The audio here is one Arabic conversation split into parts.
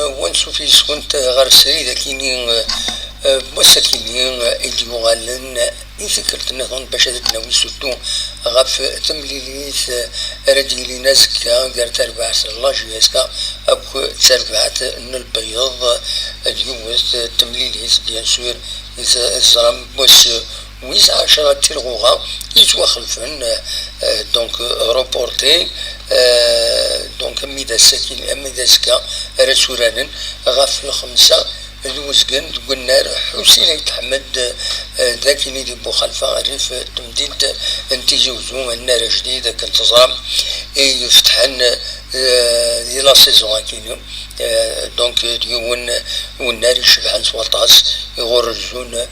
وانسو في سكنت غير سريدة كيني مساكينين إديوغالن يفكرت نظن باش هذا تناوي سوتو غاف تمليليث رديلي نازكا غير تربع الله جيسكا أكو تربعت إن البيض اليوث تمليليث بيان سور الزرام بوس ويس عشرة تلغوغا يتوا خلفن دونك روبورتي دونك ميداسكا رسولانا غاف الخمسة الوزقن قلنا حسين يتحمد ذاك اللي بوخلفة ريف تمديد انتيجي وزو النار جديدة كنت زرام يفتحن إلى سيزون كينو دونك ديون والنار يشبحن سواطاس يغرزون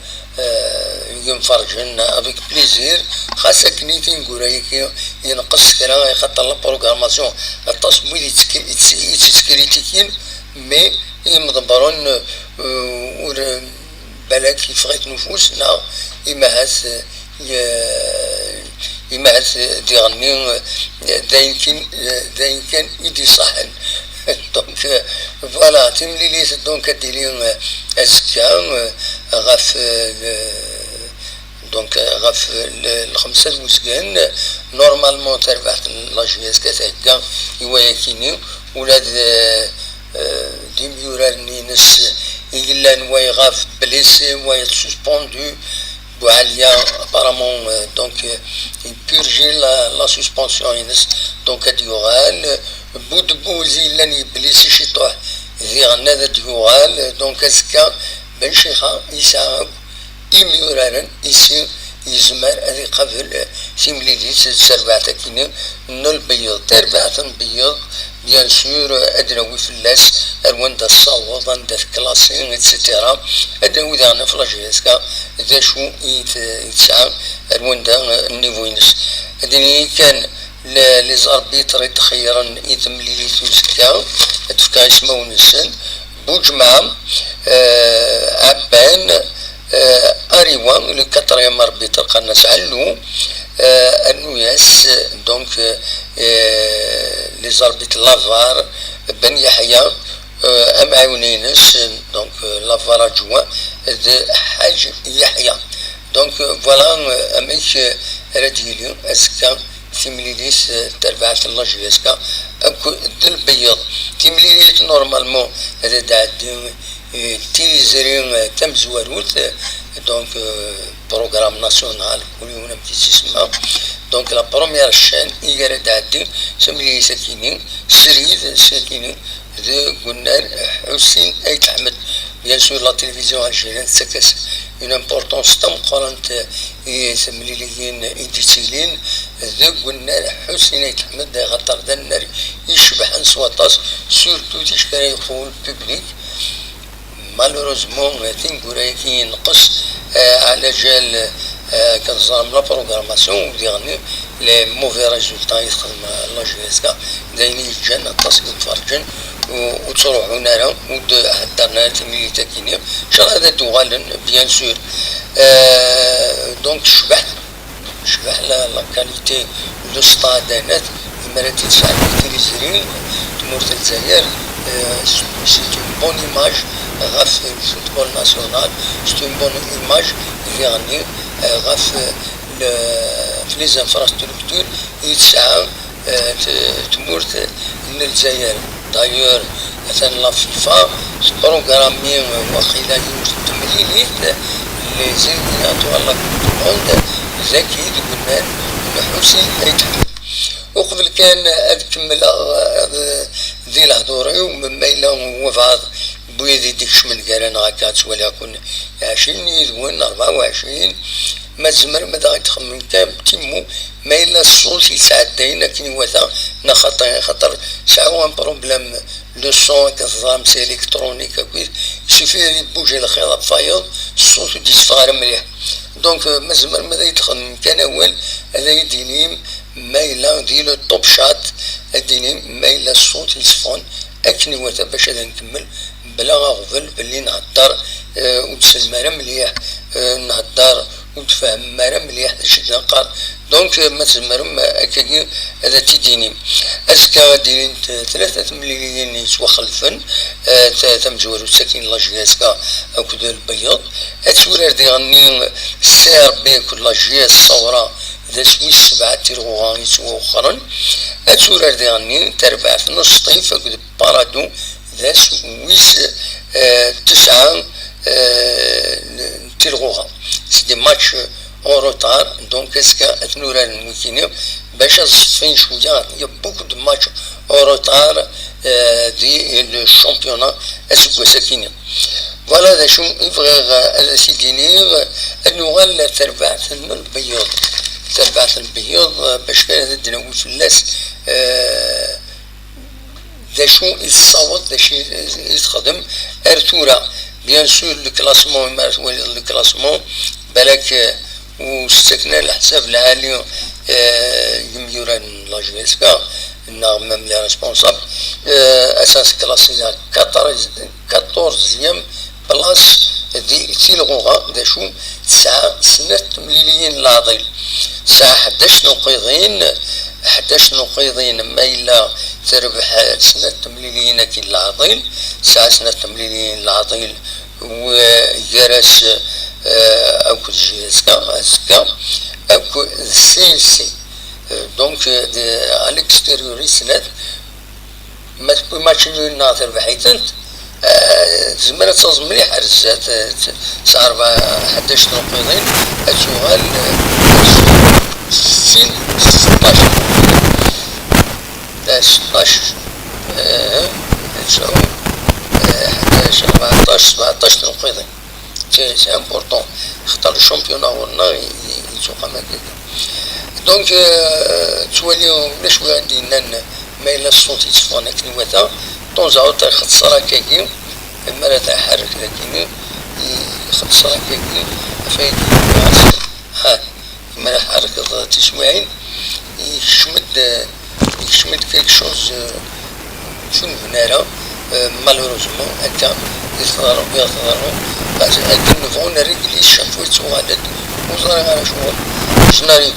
ينفرجن افيك بليزير خاصة كنيتي نقول هيك ينقص كلام يخطر لا بروغراماسيون التصميم يتسكريتيكين مي يمضبرون بلاك يفغيت نفوسنا إما ديغني دا يمكن يدي صحن دونك فوالا تملي لي دونك ديري أزكا غاف دونك غاف الخمسة المسكن نورمالمون تربحت لاجياس كتاكا يواياكيني ولاد ديميورالني نس إلا نواي غاف بليسي نواي سوسبوندو بوعليا apparemment donc purger la suspension ينس donc ديوغال بود بوزي لن يبليسي شيطوح ذي غنادة ديوغال donc أزكا بن شيخا يساعب إميورالن يسي يزمر هذي قبل في مليديس سربعة كينو نول بيض تربعة بيض بيان سور أدنوي في اللاس أروان دا الصوض دا الكلاسين اتسترا أدنوي دا نفلاجيسكا دا شو يتسعى أروان دا النيفوينس أدني كان لي زاربيتر يتخيرا يتمليلي توسكا تفكا اسمه نسن بوجمع عبان أريوان لو كاتريام أربيتر قالنا سعلو أنو ياس دونك لي زاربيت لافار بن يحيى أمعونينس دونك لافار جوا ذا حاج يحيى دونك فوالا أميك رديليو أزكا تيمليليس تربعة الله جيسكا أكو دل بيض تيمليليس نورمالمون هذا دعد تيزرين تم زواروت دونك بروغرام ناسيونال كل يوم نمتي دونك لا بروميير شين يقرا دعدي سمي سكيني سريد سكيني ذو قلنا حسين أيت أحمد بيان سور لا تلفزيون الجيران تسكس اون امبورطونس تم قرنت يسمي ليين ايديتيلين ذو قلنا حسين أيت أحمد غطر دنر يشبح نصواتاس سورتو تشكرا يقول ببليك مالوروزمون تنقول هيكي نقص على جال كنظام لا بروغراماسيون وديغني لي موفي ريزولتا يخدم لاجيسكا دايني يتجن التصميم فرجن وتروحوا نارا حضرنا تملي تاكيني شرا هذا دوغالن بيان سور دونك شبح لا كاليتي لو ستادانات مراتي تسعة تلفزيون تمورت الجزائر سي اون بون ايماج غاف الفوتبول ناسيونال سي اون بون ايماج يعني غاف في لي زانفراستركتور يتسعى تمورت الجزائر دايور مثلا لا فيفا بروغرامي وخيلا يوجد تمليليت لي زيليناتوار لا كوب ذكي قلنا حسين أيت أحمد وقبل كان أكمل ذي الهضوري ومما إلا وفاض بويدي ديكش من قالان غاكات وليكن 20 يدون 24 ما زمر ما دا يتخمم كام تيمو ما إلا الصوت يساعدين لكن وثا خطر ساعوان بروبلام لو سون كنظام سي الكترونيك كويس يسوفي بوجي الخيط فايض الصوت يديسفار مليح دونك ما زمر ما دا يتخمم كان أول هذا يدينيم ما إلا ديلو توب شات يدينيم ما إلا الصوت يصفون أكني وثا باش هذا نكمل بلا غفل باللي نهدر وتسلم مليح نهدر وتفهم مرة مليح شي نقار دونك ما تزمرم أكاكي هذا تيديني أزكا ديرين 3 مليون يسوى خلفن تمجور ساكن لاجياسكا أكد البيض أتورر دي غني السير بيك لاجياس صورة ذا سويس 7 تيرغوغان يسوى أخرى أتورر دي غني تربع في نص طيف أكد بارادو ذا سويس 9 تيرغوغان سيدي ماتش اون روتار دونك اسكا اثنورا المكينيو باش الصفين شوية يبوك دو ماتش اون روتار دي الشامبيونا اسكو ساكينيو فوالا ذا شو يبغي سيديني النغال تربعت البيض تربعت البيض باش كان دناوي فلاس ذا شو يصوت ذا شي يتخدم ارتورا بيان سور الكلاسمون الكلاسمون بالك واستكنا الحساب العالي يميوران لاجيسكا النغمة ملي ريسبونسابل اساس كلاسينا 14 بلاص دي تيلغوغا دا شو 9 سنة مليليين لاضيل ساعة 11 نقيضين ما إلا تربح سنة مليليين كي لاضيل ساعة سنة مليليين لاضيل وجرس أكو جيسكا أسكا أكو سيسي دونك على الاكستيريور سنة ما تبقى ماتش ناظر بحيث زمانة تصز مليح رزات سعر 11 نقيضين أتوغال 16 11 17 نقيضين سي امبورطون اختار الشامبيون ورنا يتوقع ما كذا دونك توليو ولا شويه عندي نان ما الا الصوت يتصفى كنيواتا طونزا تختصر كاكي اما تاع حرك لكن يختصر كاكي فايد ها ما حرك تسمعين يشمد كيك شوز شنو هنا مالوروزمون هكا يظهروا بعد هكا نبغو نريقلي الشافوي توالد وزاري على شغل جناري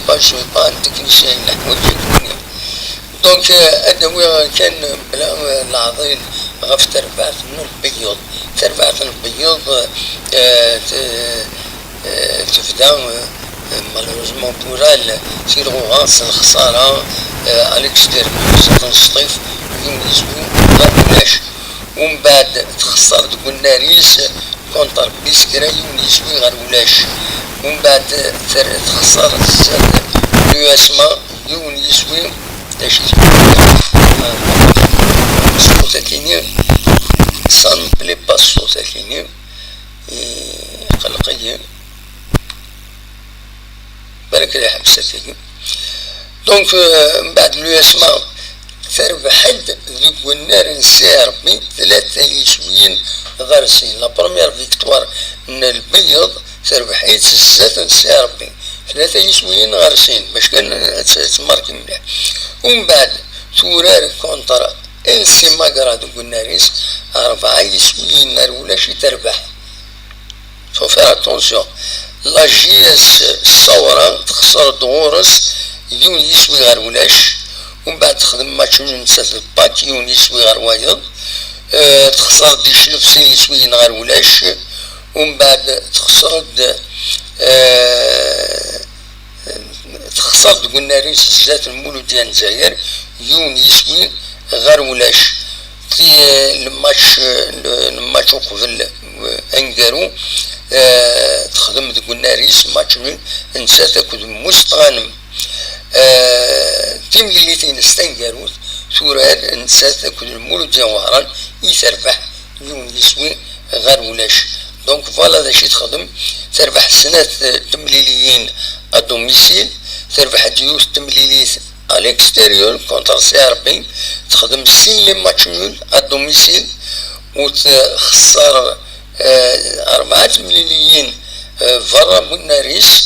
با تكنيسيان الحوايج الدنيا دونك أدوي كان بلا العظيم غف تربعت من البيض تربعت البيض تفدا مالوروزمون بورال تيرغوغاس الخسارة أليكستير ساتن سطيف يونيزمو غابولاش ومن بعد تخسر تقول ناريس كونتر بيسكرا يونيزمو غابولاش ومن بعد تخسر اليواسما يونيزمو داش الصوت كيني صان بلي با الصوت كيني قلقية بالك لي حبسة كيني دونك من بعد اليواسما تربحت ذوك النار نسير بين 3 يسوين غارسين لا بروميير فيكتوار من البيض تربحت 6 نسير بين 3 يسوين غارسين باش كان تماركي مليح ومن بعد تورار كونتر انسي ماكرا دوك الناريس 4 يسوين نار ولا شي تربح فو فير اتونسيون لا جياس الصورة تخسر دغورس يون يسوي غير ولاش ومن بعد تخدم ماتش نسات الباك يون يسوي غير وايض تخسر دي شلفسين يسوي غير ولاش ومن بعد تخسر تخسر دوك الناريس ذات المولود ديال الجزائر يون يسوي غير ولاش في الماتش قبل انقارو تخدم دوك الناريس ماتش نسات كود مستغانم تمليليتين استنقاروت تورار نسات كود المولود ديال وهران يتربح يون يسوي غير ولاش دونك فوالا ذا شي تخدم تربح سنة تمليليين ادوميسيل تربح ديوس تمليليت الاكستيريور كونتر سي ار بي تخدم سين ماتش نول ادوميسيل وتخسر 4 مليليين فرا بوناريس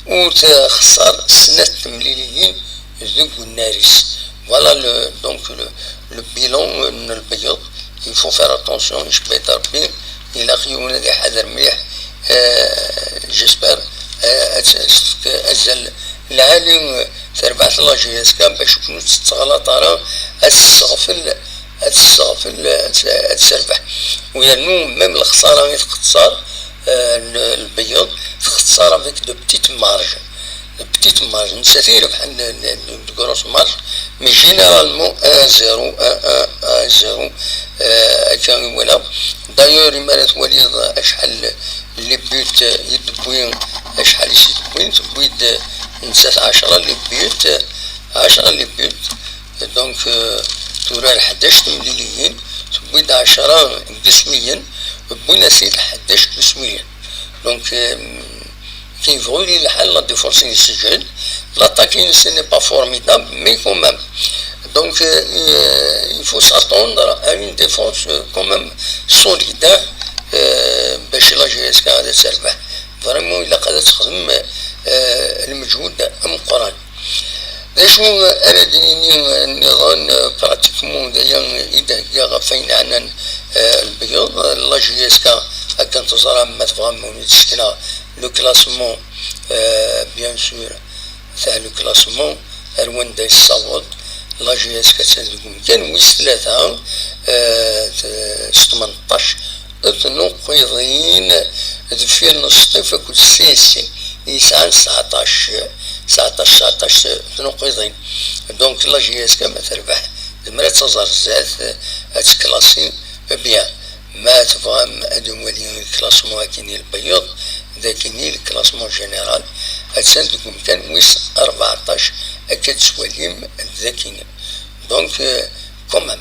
وتخسر 6 مليليين ذوك الناريس فوالا دونك لو بيلون من البيض il faut faire attention يشبه تربي إلى خيونا دي حذر مليح جيسبر أزل العالم تربعت الله جياسكا باش كنو تستغلط راه السغفل تسربح ويانو ميم الخساره اللي تختصر البيض تختصر افيك دو بتيت مارج بتيت مارج نسير بحال دو غروس مارج مي جينيرالمون 1-0 هكا ولا دايور يمارس وليد شحال لي بيوت يدبوين شحال يدبوين تبويد نسات 10 لي بيوت 10 لي بيوت دونك تورا 11 مليون تبويد 10 قسميا بوينا سيد 11 قسميا دونك كيفغوا لي الحال لا ديفورسين السجل l'attaquer ce n'est pas formidable mais quand même donc il faut s'attendre à une défense quand même solidaire باش لا جي اس كي غادي تربح فريمون الا قادره تخدم المجهود مقرن شنو انا ديني النظام براتيكمون دايا اذا غفين عن البيض لا جي اس كي كانت تزرع ما تفهمون تسكنا لو كلاسمون بيان سور تاع لو كلاسمون رواندا الصوت لا جي اس كي كان ويس ثلاثه 18 تنقيضين في النصف كل سيسي يسعى 19 تنقيضين دونك لا جي اس كي ما تربح المرات تزار زاد تكلاسي بيان ما تفهم ادوالي الكلاسمون كيني البيض ذاكيني الكلاسمون جينيرال هاتسان تكون كان ويس 14 اكاد سواليم ذاكيني دونك كومام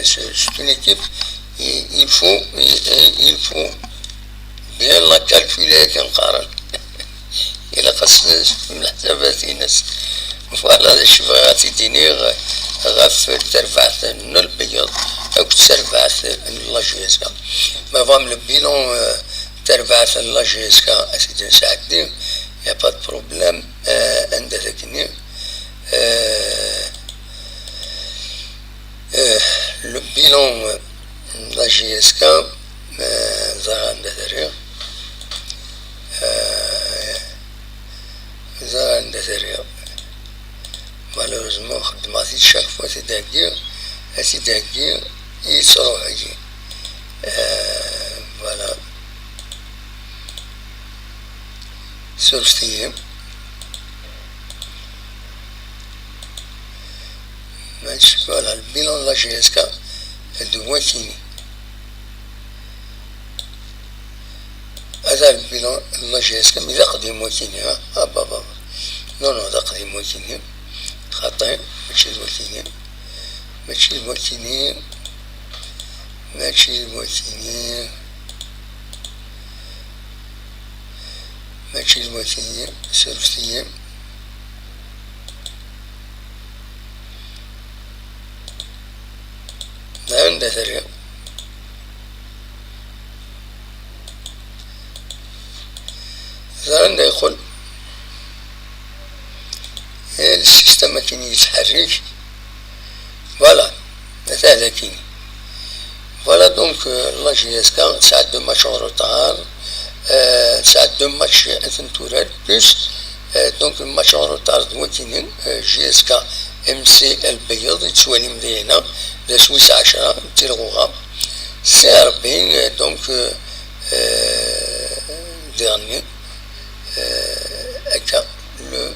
c'est une équipe il faut bien la calculer كنقارن الى خاص من الحسابات الناس فوالا شوف غاتيديني غاف ترفعت البيض او ترفعت لا جي اس كي ما فهم لو بيلون ترفعت لا جي اس كي اسيدي ساعدني يا با دو بروبليم عند ذاكني لو بيلون لا جي اس كي ظهر عند ذريع ظهر عند ذريع malheureusement خدماتي chaque fois تداقير يصروح يجي voilà سورستيم ماشي voilà البيلون لا جي اس كي دواتيني هذا البيلون لا جي اس كي إذا قديم واتيني بابا نو هذا قديم واتيني خطأ ماشي الواتيني ماشي سورستيم عند ثريا عند يقول السيستم كاين يتحرك فوالا هذا كاين فوالا دونك لا جي اس كي ساعات دو ماتش اون روتار ساعات دو ماتش انتورال بلوس دونك الماتش اون روتار دو كاينين جي اس كي ام سي البيض يتسوالي مدينه لا سويس 10 تيرغوغا سي 40 دونك ديرني هكا لو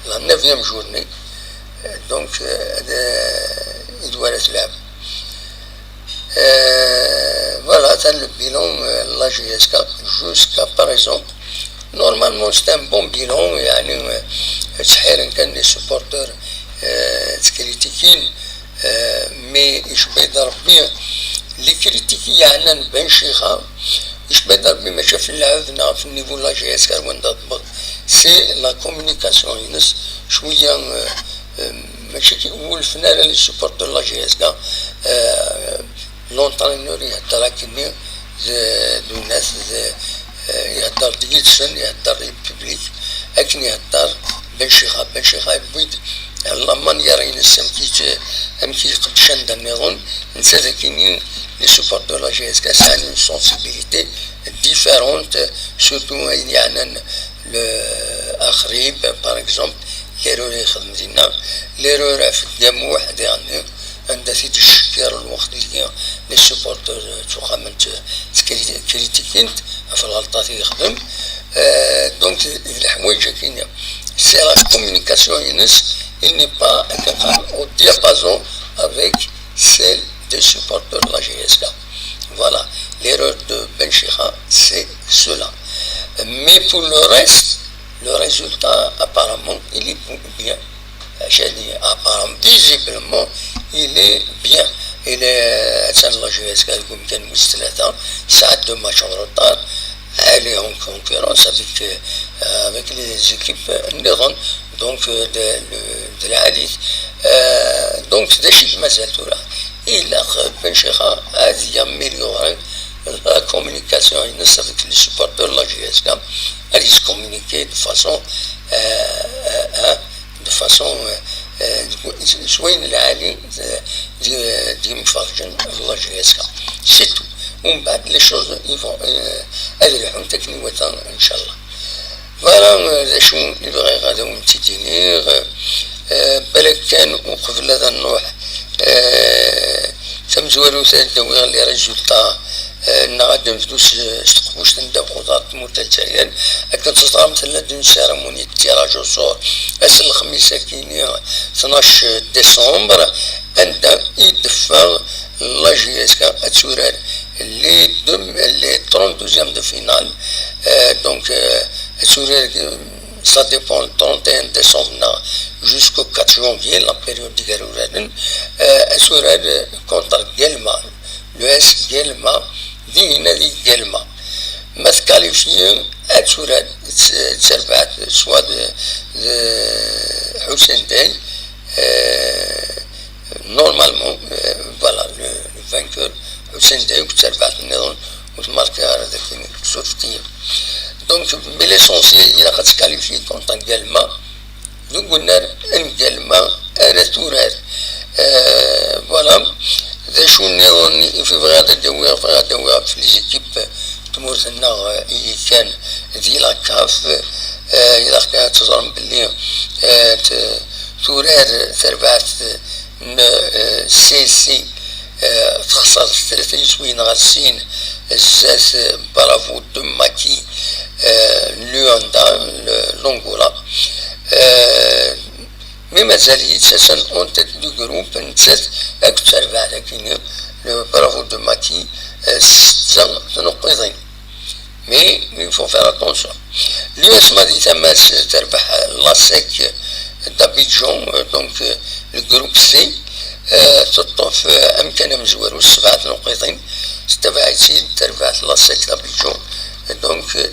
la 9e journée donc يدوار تلعب voilà t'as le bilan la GSK jusqu'à présent normalement c'est un bon bilan يعني صحيح كان لي سوبورتور تكريتيكين مي يشبه ربي اللي كريتيكي يعني نبان شيخه يشبه ربي ما شاف اللعب في النيفو لا جي اس كي وين تطبق سي لا كومونيكاسيون ينس شويه ماشي كيقول الفنان اللي سوبورتور لا جي اس كي لونطرينور يهدر كني دو ناس يهدر ديتشن يهدر ريبوبليك لكن يهدر بن شيخه يبيد لما يرين السمكيت امكي قد شند النظام نسى ذاكيني لي سوبورتور لا جي اس كي سان اون سونسيبيليتي ديفيرونت سورتو يعني الاخريب باغ اكزومبل ليرور يخدم دينا ليرور في الدم واحد يعني عندها في الشكر الوقت اللي لي سوبورتور تقامن كريتيكينت في الغلطات يخدم دونك الحوايج كاينه سي لا كومونيكاسيون ينس il n'est pas au diapason avec celle des supporters de la GSK. Voilà, l'erreur de Ben Chikha, c'est cela. Mais pour le reste, le résultat, apparemment, il est bien. J'ai dit, apparemment, visiblement, il est bien. Il est, la GSK, comme كان مستلاتها ساعات de match en retard. Elle est en concurrence avec les équipes nérons, donc de la Hadith. Donc, c'est des chiffres mazal. Il a Ben Chikha a amélioré la communication avec les supporters de la GSK. Elle se communiquait de façon شوين العالي دي مفرجن الله جهازك سي تو ومن بعد لي شوز يفون ادريحهم تكنيوة ان شاء الله فوالا شو اللي بغي غادا ونتيدينيغ بالك كان وقبل هذا النوع تمزوالو تدوي لي ريزولتا نغادم فلوس استقبوش تندبقو ضغط متلتاليا أكن تصدر مثلا دون سيرموني التيراج وصور أس الخميس كيني 12 ديسمبر عند يدفع لا جي اس كا أتسورال لي 32 دو فينال دونك أتسورال ça dépend le 31 décembre jusqu'au 4 janvier, la période de Garouraden, Assurad contre Gelma, l'US Gelma, دينا دي كلمة ما تكاليفيين أتوراد تسربعت سوا حسين داي نورمالمون فوالا لو فانكور حسين داي وتسربعت النظام وتماركا هذاك الصورتية دونك مي ليسونسيال إلا تكاليفي كونتا كلمة دو قلنا ان كلمة أنا توراد فوالا ذا شو النظام في بغادا دويا في ليزيكيب تمورتنا اللي كان ذي لاكاف إذا كانت تظن باللي توراد تربعت سي تخسر 3 سوين غاسين الزاس برافو دماكي ليوندا لونغولا مي مازال يتساسن اون تيت دو جروب نتسات اكثر بعد كاين لو برافو دو ماكي 6 نقيضين مي يفو فير اتونسيون اليوس ما دي تماس تربح لاسيك دابيجون دونك الجروب سي تطوف امكان مزوار 7 نقيضين تبعتي تربح لاسيك دابيجون دونك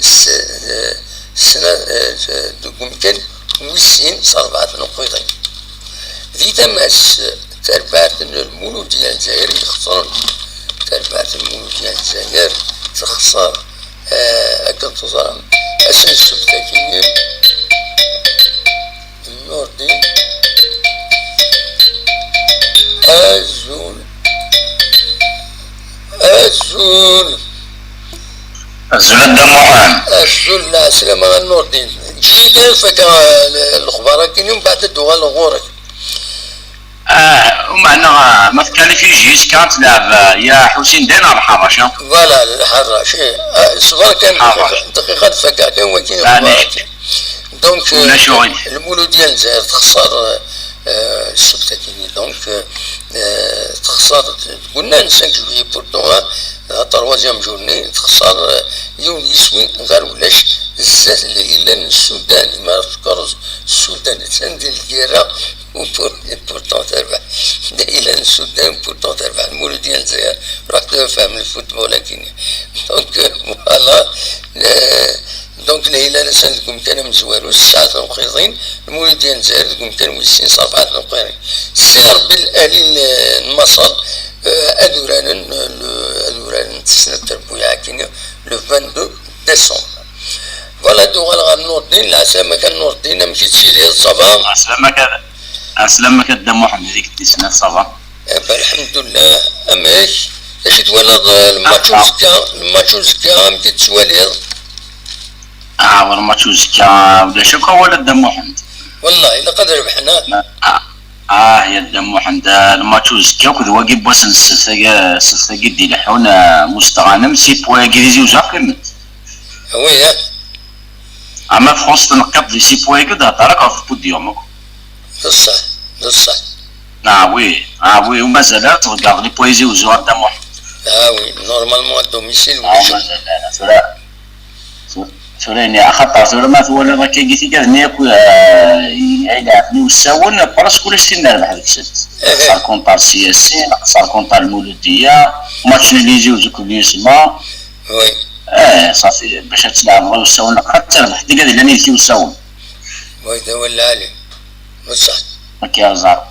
سنة ممكن ويسين 4 نقيضين ذي تماس تربعت المولود ديال الجزائر يخسر تربعت المولود ديال الجزائر تخسر أكل تظلم أسن السبتاكين النوردي الزول الدموعان الزول لا سلامة النوردي جي كان فكا الأخبار كاين يوم بعد الدوغال الغورك ومعنا ما تكاليفي جيس كانت تلعب يا حسين دينا الحراش فوالا الحراش صغار كان دقيقة فكا كان وكين دونك المولود ديال الجزائر تخسر السبتاكيني دونك تخسر قلنا نسان جويي بورتون تروازيام جورني تخسر يوم يسوي غير ولاش الزات اللي السودان ما تذكرش السودان تندير الكيرة وبورتون تربح إلى السودان بورتون تربح المولود ديال الجزائر راك تفهم الفوتبول لكن دونك فوالا دونك الهلال سندكم كان مزوارو 9 نقيضين المولود ديال الجزائر كم كان ويسين 4 نقيضين سير بالآلين مصر أدوران تسنة تربويا كينيا لو 22 ديسمبر فوالا دوغال غا نور الدين العسامة كان نور الدين مشيت سيدي الصبا أسلمك الدم محمد هذيك التسنة صبا الحمد لله أماش اش تولد الماتشو زكا مشيت تسواليض والماتشو زكا ولا شكا ولا الدم محمد والله إلا قد ربحنا يا دموح عند الماتشوز كيوك ذو واجب وسن سلسة دي لحون مستغانم سي بوا انجليزي وجاكمت وي اما فرنسا تنقب دي سي بوا كده طارق في بوديوم بصح وي ومازال تغار لي بويزي وزوار دموح وي نورمالمون دوميسيل مازال سوريني خطر سوري ما ثولا ما كي قلتي كذا نيكو يلعبني وساون براسك كلش تنربح هذاك الشيء صار كونطار سياسي صار كونطار المولوديه ماتش اللي يجي كل يسمع وي صافي باش تلعب وساون حتى تربح ديك هذه اللي نيتي وساون وي هذا هو العالم بصح ما كيهزر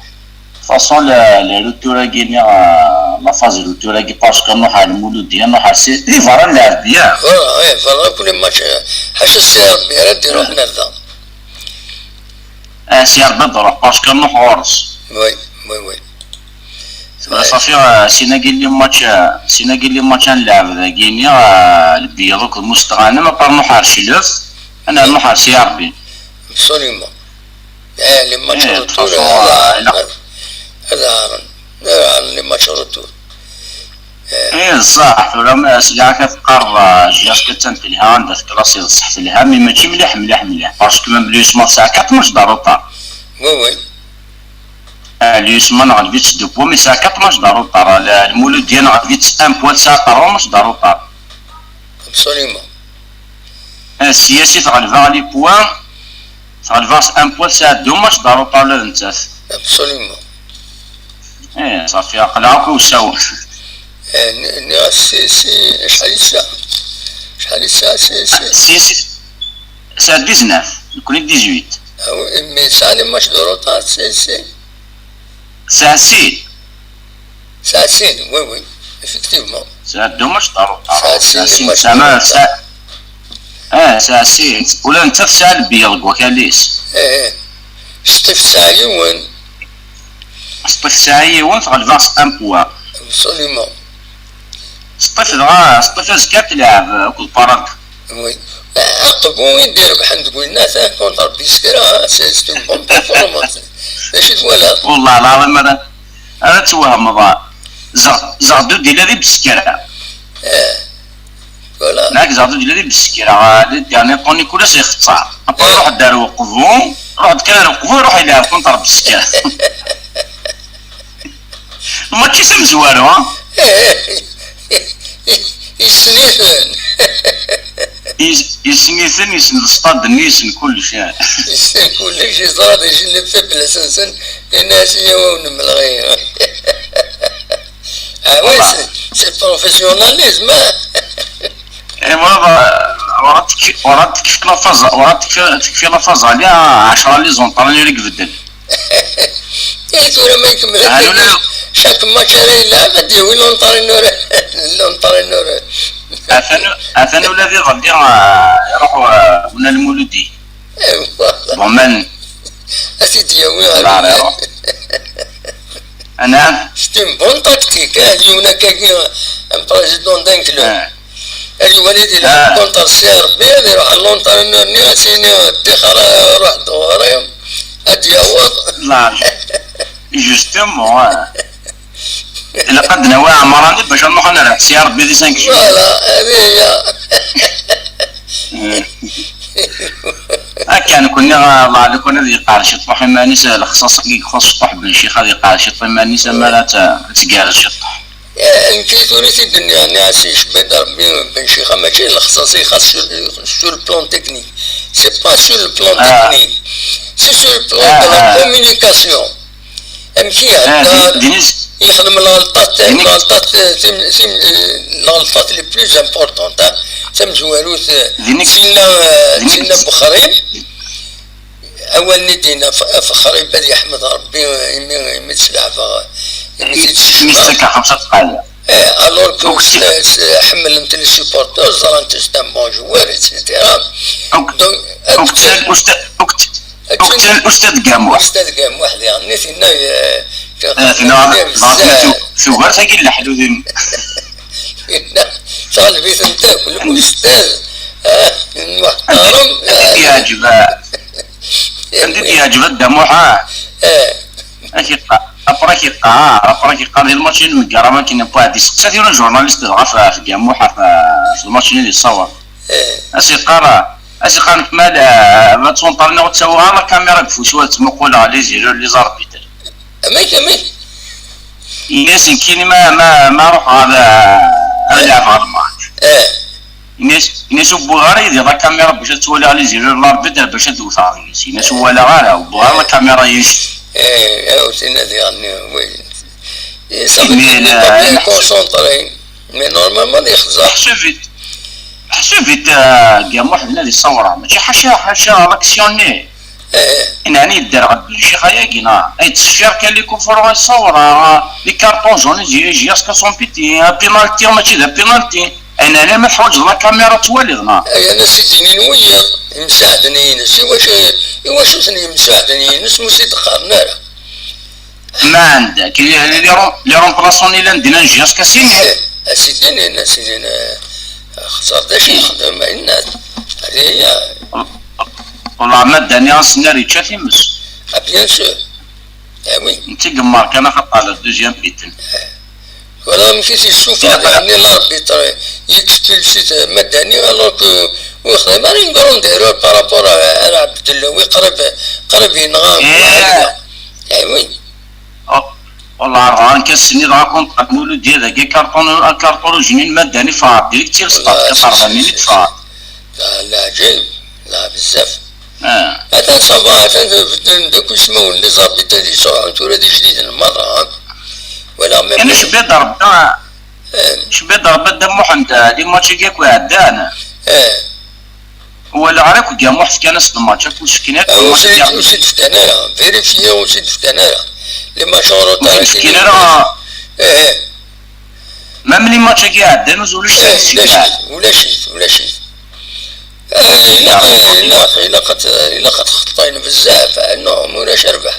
فاصون لي روتورا كينيا لا فاز روتورا كي باسكو نروح على المولوديه نروح على سي لي فرا نلعب بيان فرا كل ماتش حاجه السير بيرد يروح نرضى سير بدر باسكو نروح ورس وي صافي سينا قال لي ماتش نلعب كينيا البيض المستغانم ما نروح على شيلوف انا نروح على سي ار بي ابسوليومون لي ماتش روتور هذا لي ماتش روتور صح ولا ساعه كتقرر جاس كتنت لها عندك كلاسي صحت لها مي ماشي مليح باسكو من بليس ما ساعه 4 ماتش ضروطه وي ليس ما نغلبيتش دو بو مي ساعه 4 ماتش ضروطه المولود ديالنا غلبيت 1 بوان ساعه 3 ماتش ضروطه ابسوليومون السياسي تغلبها لي بوان تغلبها 1 بوان ساعه 2 ماتش ضروطه ولا انت ابسوليومون صافي قلعوك وساو سي شحال الساعة سي ساعة 19 يكون 18 مي ساعة لي ماتش دو روطار ساعة سين وي افكتيفمون ساعة 2 ماتش دو روطار ساعة سين ولا انت في ساعة البيض وكاليس شتي في ساعة يوان شتي في ساعة يوان تغلبها 1 بوان ابسوليومون سطيف زكا تلعب كل بارك وي عقبو يدير بحال تقول الناس كونتر بيسكرا سي اون بون بيرفورمانس اش تولى والله العظيم انا توهم زغدو ديال هذه بالسكرة فوالا ناك زغدو ديال هذه بالسكرة يعني طوني كلش يختصر ابا روح دار وقفو روح كان وقفو روح يلعب كونتر بالسكرة الماتش يسم زوارو يسنيثن يسنيثن يسن الصطاد نيسن كل شيء يسن كل شيء صاد يجلب في بلاسنسن الناس يوون من الغير وي سي بروفيسيوناليزم ورات كيف لافاز ورات كيف لافاز عليها 10 لي زونطران اللي بدل تورا ما يكمل شاك ماتش يلعب ديوي لونطرينور اثنو الذي غادي يروحوا من المولودي ومن اسيدي يوي انا ستيم بون تاكتيك هذه هناك ان بريزيدون دان كلوب هذه وليد يلعب كونتر سي ار بي يروح لونطرينور نياسيني تيخرا يروح دواريهم هادي يعوض لا جوستومون إلا قد نوى عمراني باش نروح نلعب سي ار بي دي 5 جويل فوالا هذه هي كان كنا الله كنا ذي قال شي طوح مانيس الخصاص كي خص طوح بن شي خاطي قال شي طوح مانيس ما لا تقال شي طوح انكي توريتي الدنيا ناسي شبيدر بن شي ماشي الخصاصي خاص سور البلان تكنيك سي با سور البلان تكنيك سي سور البلان دو لا كومونيكاسيون امشي يخدم الغلطات لي بلوز امبورطونت تم زوالوث سينا بخريب اول ندينا فخريب بدي يحمد ربي يمسلع يمسلك 5 دقائق الور كو حمل انت لي سوبورتور زرانت ستام بون جوار ايتترا أستاذ قام واحد يعني فينا ثوار تاكي الحلو شغل بيت انت كل استاذ محترم يعجب عندي يعجب الدموع ابرا كيقار ديال الماتشين مكرا ما كاين واحد يسقسا ديال الجورناليست غا في كاموحه في الماتشين اللي صور اسي قال كمال ما تصونطرنا وتسويها لا كاميرا بفوشوات تمقولها لي زيرو لي زاربيتر امي ياسين كاين ما روح هذا هذا الماتش الناس بوغا يدير لا كاميرا باش تولي لي زيرو لاربيتر باش توثق الناس ولا غير بوغا لا كاميرا يمشي وسينا ديالنا وين صافي كونسونطرين مي نورمالمون يخزر حسبت كاع واحد الذي صورها ماشي حاشا لاكسيوني يعني يدير شي حاجه كاينه اي تسفير كان لي كفر يصورها لي كارطون جون يجي اسكا سون بيتي بينالتي ماشي ذا بينالتي انا ما نحوج لا كاميرا توالي غنا انا سيدني نويا مساعدني نسي واش ثاني مساعدني نس مسيت قارنا ما عندك لي رومبلاسوني لا ندينا نجي اسكا سيدني خسرت شي نخدم مع الناس هذه هي والله ما داني غنسناري تشافي مس بيان سور وي انت قمار كان خط على الدوزيام بيتن ولا مشيت يشوف يعني لاربيتر يكسبلسيت مداني الوغ كو وخدم ما نقدروا نديرو بارابور على عبد الله قرب ينغام وي والله راه كنسني راه كونطاك مولود ديال هذاك كارطون جنين مداني فاض ديريكتير سطات كتعرف مني تفاض لا عجيب لا بزاف هذا صباح دوك اسمو اللي زابيتا اللي صراحة تولد جديد المرة ولا ميم انا شبيه ضربة دم محمد اللي ماتش كاك وعدانا ولا عارف كاع واحد كان اسم الماتش كلشي كاين وسيد في كنارة فيريفيا وسيد في كنارة لي ماجورو تاع كنارة ما ملي ماتش كاع عدانا ولا شيء إلا قد خطينا بزاف انهم ولاش ربح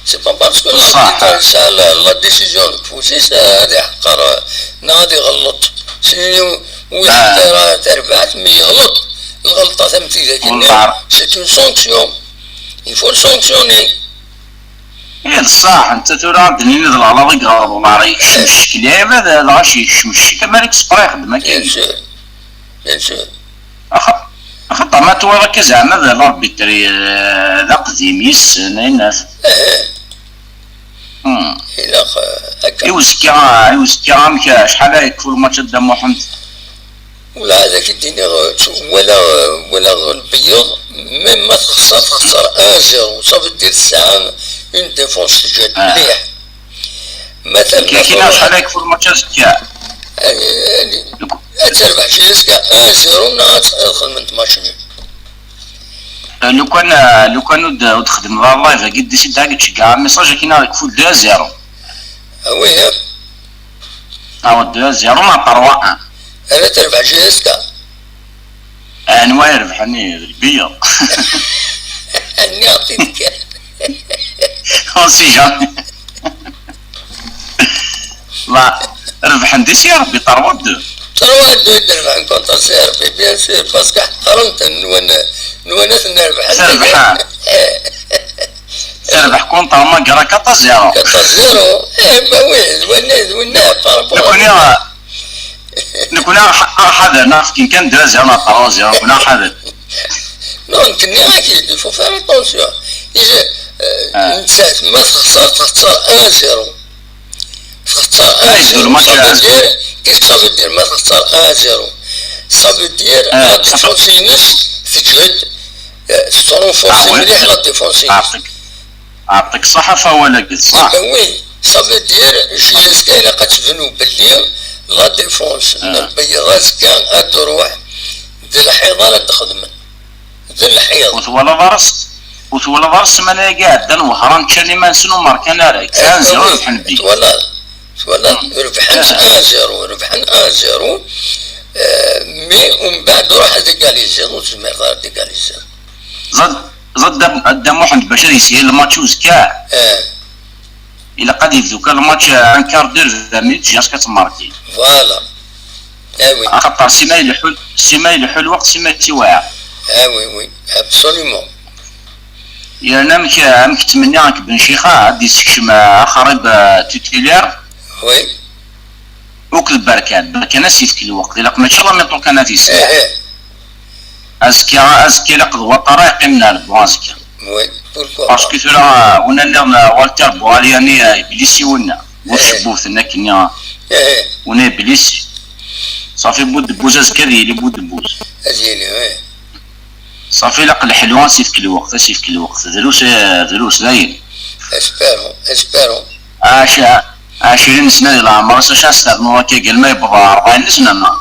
سي با باسكو لا ديسيزيون بوسيس هذه حقا ناضي غلط سينو واحد راه تربحت مي يغلط الغلطه ثمتي لكن سي اون سانكسيون يفو سانكسيوني صح انت ترى دنيا نضل على ضيق والله راه يكشمش كلاب هذا لا شي يكشمش كما يكسبر يخدم كاين بيان سور خطا ما تورك زعما ذا لاربيتري ذا قديم يسن الناس إلا هكا يوسكي مكا شحال يكفو الماتش دا محمد ولا هذاك الدنيا ولا البيض ميم ما تخسر 1-0 صافي دير الساعة اون ديفونس جات مليح مثلا كاين شحال يكفو الماتش كاع تربح شي اسكا 1-0 نهار تدخل من 18 لو كان تخدم لا لايف قد ديسيد هاك تشكا ميساج كاين هاك فول 2-0 وي 2-0 مع 3-1 انا تربح شي اسكا انا يربحني البيض اني عطيتك سي جامي لا ربح ندي سي ربي 3-2 يدير عن كونتر سي ار بي بيان سور باسكو قارنت نونس نربح تربح كونتر ما قرا 4-0 ما وين بارابور نكون حذر نعرف كي كان 2-0 مع 3-0 نكون حذر نون كني اكيد يفو فير اتونسيون يجي نسات ما تخسر 1-0 كيف صافي دير ما تخسر 1-0 صافي دير لا ديفونسينس تجهد ترونفورسي مليح لا ديفونسينس عطيك صحة ولا قلت صح وي صافي دير شي سكاينه كتبنو باللي لا ديفونس البيضات كاع تروح دير الحيضه تخدم دير الحيض وتولى ضرس مانا قاعد وهران كان ما نسنو ماركانا راك كان زيرو ربحن بي ولا ربحنا 1-0 مي ومن بعد روح ديكاليزي وتمر ديكاليزي زاد محمد باش يسير الماتش كاع الا قد يفوك الماتش ان كار دير 20 مينوت جاس كتماركي فوالا وي خاطر سيما يلحو الوقت سيما تيواعر وي ابسوليومون يعني أمك تمني عنك بن شيخة دي سكشم خريب توتيلير وي وكل بركان سيف كل وقت لك ما شاء الله من طول كانت يسمع أزكي لقد وطريق من البوازكي وي باسكو ثرا ونا والتر بوالياني بليسي ونا وشبوث نكنيا ونا بليسي صافي بود بوزاز كذي اللي بود بوز أزيلي صافي لق الحلوان سيف كل وقت دروس داين اسبيرو 20 سنة العمر شاستر مواكي قال ما يبغى 40 سنة ما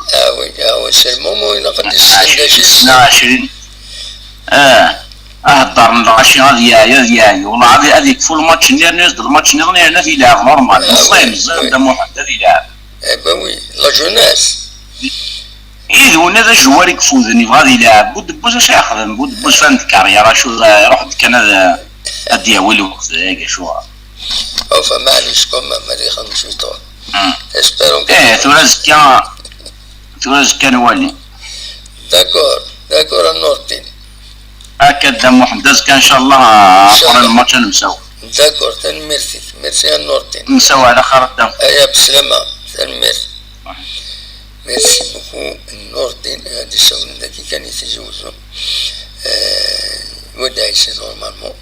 وي سلمو ينقد السن 20 الدار العشي هذه والله هذيك فول ماتش نيرنيز الماتش نيرنا في لاعب نورمال الصيم زاد محدد يلعب وي لا جوناس إيه هذا جواري كفوذني غادي يلعب بود بوز اش ياخذ بود بوز فان كاريرا شو يروح كان هذا الدياول وقت هيك شو او فمعليش كما مالي 5 طول اسبيرون تورز كان والي داكور النورتين أكد محمد كان إن شاء الله قرن الماتش نمساو داكور ميرسي النورتين نمساو على خير الدم أيا بسلامة ميرسي بوكو النورتين هادي الشغل ذاكي كان يتجوزو وداعي سي نورمالمون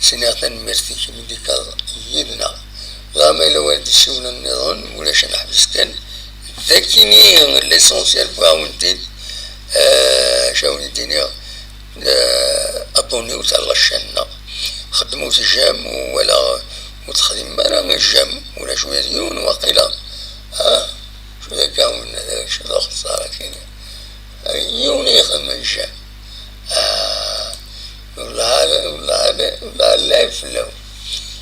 سيناغتان ميرسي كي ميديكال يدنا غاما إلا والد الشغل النظام ولاش نحبس كان ذاكيني ليسونسيال فاونتين شاوني الدنيا أبونيو تاع الشانة خدمو الجام ولا متخدم مرة الجام ولا شوية ديون وقيلا شو ذا كاون هذا شو ذا خسارة كاينة يوني يخدم الجام والله لا فلاو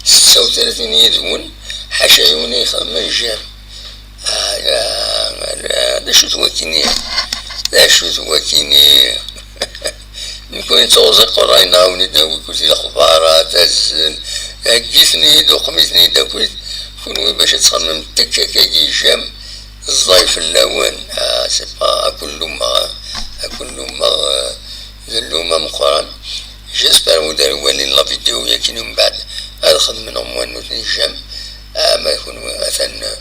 36 يدون حاشا يوني يخدم الجام هذا شو توكيني نكون توزق راينا ونداوي كل الاخبار تزن قيسني دو قميصني دا كون باش تصمم تكاكا جام الضيف اللون سي با كل ما ذلوما مقران جيسبر ودار ولي لا فيديو ياكين من بعد ادخل منهم وانو جام ما يكون مثلا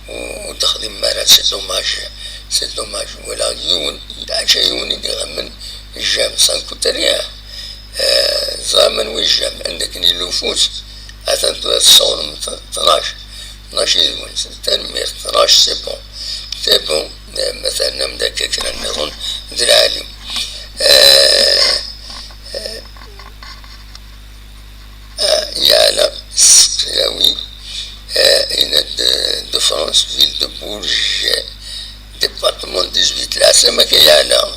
وتخدم مرات سي دوماج ولا يون عشا يون يدير من الجام سانكوتريا زامن والجام عندك اللوفوس أتن تصور 12 يوم تنمير 12 سي بون مثلا مداك كنا نظن ندير عالم يعلم سكراوي إن دو فرانس فيل دو بورج ديبارتمون 18 العاصمة كيعلم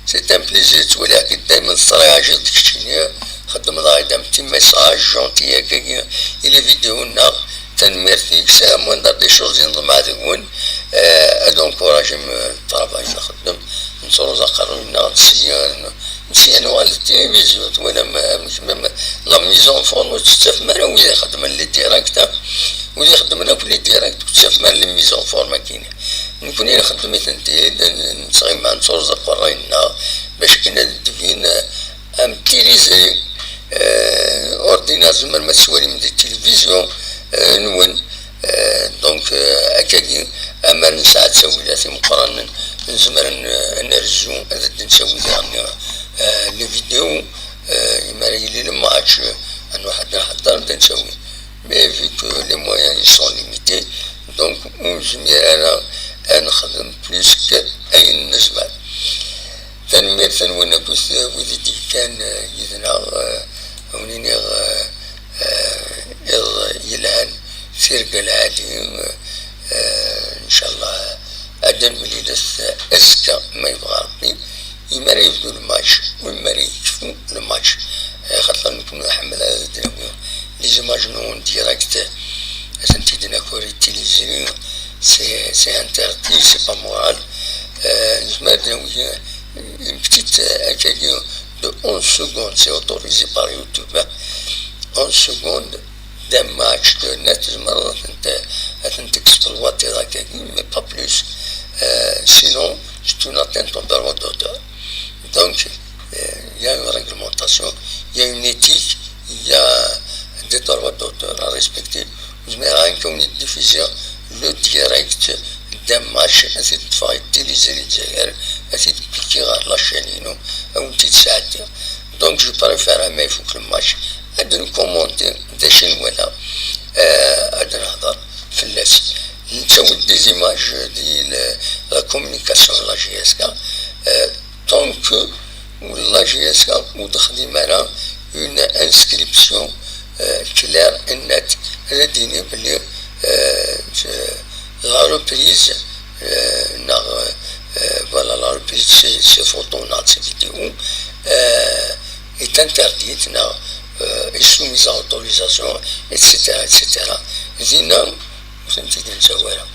سي ان بليزير تولي دايما الصراحة عجبتك شتيني خدم رايدة تي ميساج جونتي هكاكي إلي فيديونا تنميرتيك سا موان دار دي شوز ينضم عدوون أدونكوراجي الطراباي نخدم نصورو زقرونا نسيانو على التلفزيون وانا لا ميزون فون تستف مرا ويا خدم لي ديراكتا ويا خدمنا كل ديراكت تستف مرا لي ميزون فون ما كاين نكون انا خدمت انتي نصغي مع نصور زقرونا باش كنا ندفين امتيريزي اورديناتور ما تسوالي من التلفزيون نون دونك هكاكي اما نساعد تسويلاتي مقارنة نزمر نرجو هذا نسوي لي فيديو يماري لي الماتش ان واحد نحضر نبدا نسوي مي فيكو لي مويان سون ليميتي دونك نجمير انا نخدم بلوس كاي نجمع تنمير تنونا كوس وذيتي كان يدنا ونيني يلعن فرقة العادي ان شاء الله ادن وليدس اسكا ما يبغى ربي يمارا يبدو الماتش ويمارا يشوفوا الماتش خاطر نكونو نحمل هذا الدنيا لي زيماج نون ديراكت سنتي دينا كوري التلفزيون سي انتردي سي با مورال زمرنا ويا une petite accueil de 11 secondes, c'est autorisé par YouTube. 11 secondes d'un match de net, mais pas plus. Sinon, c'est une atteinte au droit d'auteur. Donc, il y a une réglementation, il y a une éthique, il y a des droits d'auteur à respecter. Mais comme une diffusion, le direct d'un match, c'est de faire utiliser les diaires, c'est de piquer à la chaîne, ou une petite salle. Donc je préfère un faut que le match, de nous commenter des chaînes voilà, de نهضر في اللاس. نسوي des images de la communication de la GSK, tant que la GSK ودخل معنا une inscription claire et nette, redinée بلي la reprise, voilà, la reprise de ces photos, de ces vidéos, est interdite, est soumise à autorisation, etc. etc. Zina, vous نسيت نسويها.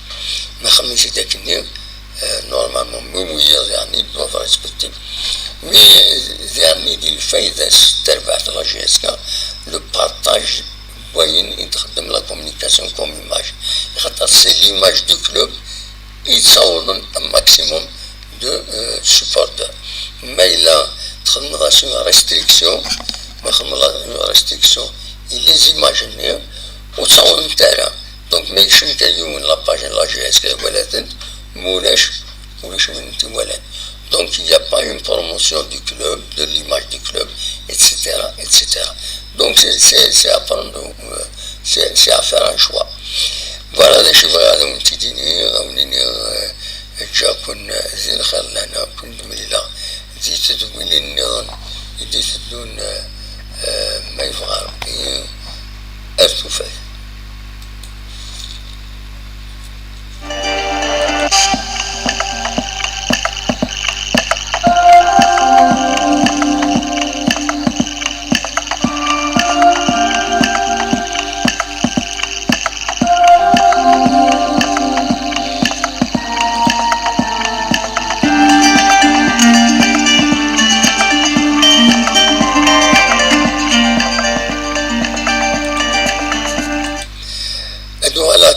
ما خميش داك النيل نورمالمون مميز يعني doivent respecter. Mais يعني دي الفايدة تربح لا جي اس كا لو بارتاج وين يتخدم لا كومونيكاسيون كوم ايماج خاطر سي ليماج دو كلوب يتصور un maximum de supporters. Mais إلا تخدم sur restriction ما خدم restriction il les imagine وتصور نتاعنا دونك ما يكشف كيون لا باج لا جي اس كا ولات مولاش من انت ولات. Donc il n'y a pas une promotion du club, de l'image du club, etc. etc. Donc c'est à prendre, c'est à faire un choix. Voilà les choses هذا ونتيجيني غاونيني جا كنا زين خلانا كنا مليلا زيت تدوين النظام زيت تدون ما يبغى ربي أرتفع.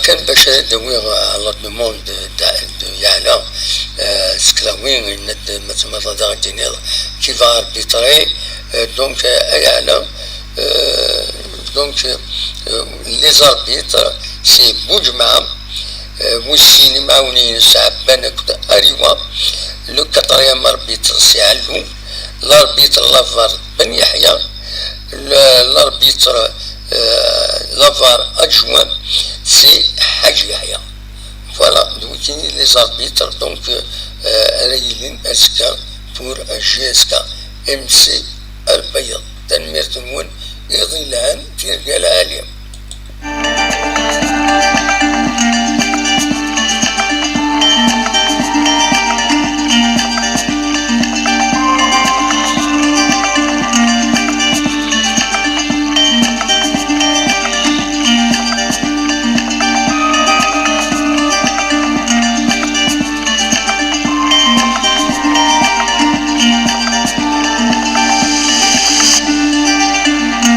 كان باش ندوي على الدوموند de Yala, Sclawin, Mathemata qui va arbitrer, donc Yala, donc les arbitres, c'est Boujma, Moussini Maouni, Saban Ariwa, le quatrième arbitre c'est Alou, l'arbitre Lavar Ben Yahya, l'arbitre Lavar adjoint c'est Hadj Yahya. Voilà, donc les arbitres, donc Raylin SK pour GSK MC Al-Bayad, Tanmir Toumoun, Irilan, Tirgal Alim.